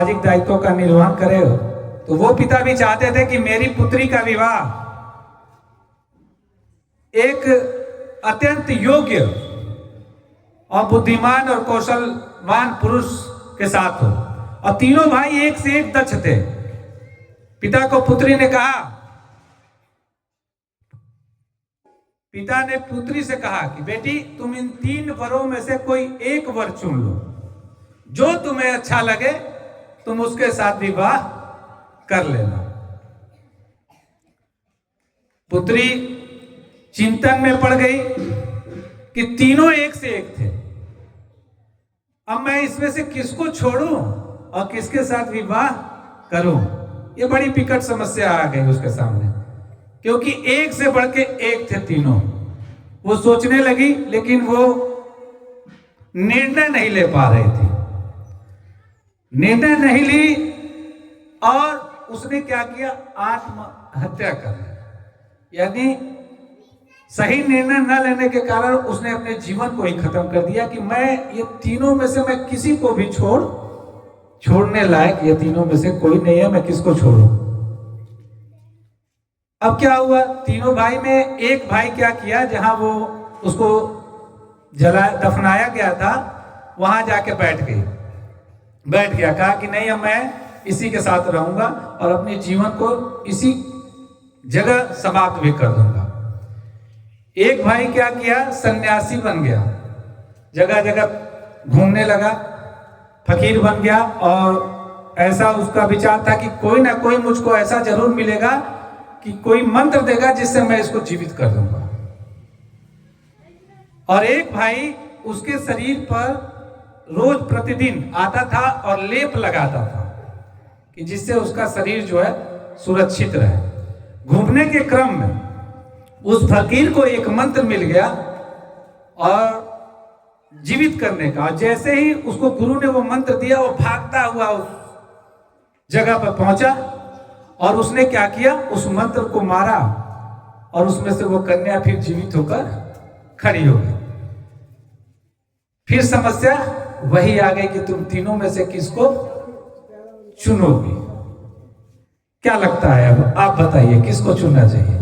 सामाजिक दायित्वों का निर्वहन करे। तो वो पिता भी चाहते थे कि मेरी पुत्री का विवाह एक अत्यंत योग्य और बुद्धिमान और कौशलवान पुरुष के साथ हो। और तीनों भाई एक से एक दक्ष थे। पिता को पुत्री ने कहा, पिता ने पुत्री से कहा कि बेटी तुम इन 3 वरों में से कोई एक वर चुन लो, जो तुम्हें अच्छा लगे तुम उसके साथ विवाह कर लेना। पुत्री चिंतन में पड़ गई कि तीनों एक से एक थे। अब मैं इसमें से किसको छोड़ूं और किसके साथ विवाह करूं? ये बड़ी विकट समस्या आ गई उसके सामने, क्योंकि एक से बढ़ के एक थे तीनों। वो सोचने लगी, लेकिन वो निर्णय नहीं ले पा रही थी। निर्णय नहीं ली और उसने क्या किया? आत्महत्या कर ली। यानी सही निर्णय न लेने के कारण उसने अपने जीवन को ही खत्म कर दिया कि मैं ये तीनों में से मैं किसी को भी छोड़ने लायक ये तीनों में से कोई नहीं है, मैं किसको छोड़ूं? अब क्या हुआ? तीनों भाई में एक भाई क्या किया, जहां वो उसको दफनाया गया था वहां जाके बैठ गया। कहा कि नहीं, अब मैं इसी के साथ रहूंगा और अपने जीवन को इसी जगह समाप्त भी कर दूंगा। एक भाई क्या किया? सन्यासी बन गया, जगह जगह घूमने लगा, फकीर बन गया। और ऐसा उसका विचार था कि कोई ना कोई मुझको ऐसा जरूर मिलेगा कि कोई मंत्र देगा जिससे मैं इसको जीवित कर दूंगा। और एक भाई उसके शरीर पर रोज प्रतिदिन आता था और लेप लगाता था कि जिससे उसका शरीर जो है सुरक्षित रहे। घूमने के क्रम में उस फकीर को एक मंत्र मिल गया और जीवित करने का। जैसे ही उसको गुरु ने वो मंत्र दिया, वो भागता हुआ उस जगह पर पहुंचा और उसने क्या किया? उस मंत्र को मारा और उसमें से वो कन्या फिर जीवित होकर खड़ी हो गई। फिर समस्या वही आ गई कि तुम तीनों में से किसको चुनोगी? क्या लगता है? अब आप बताइए, किसको चुनना चाहिए?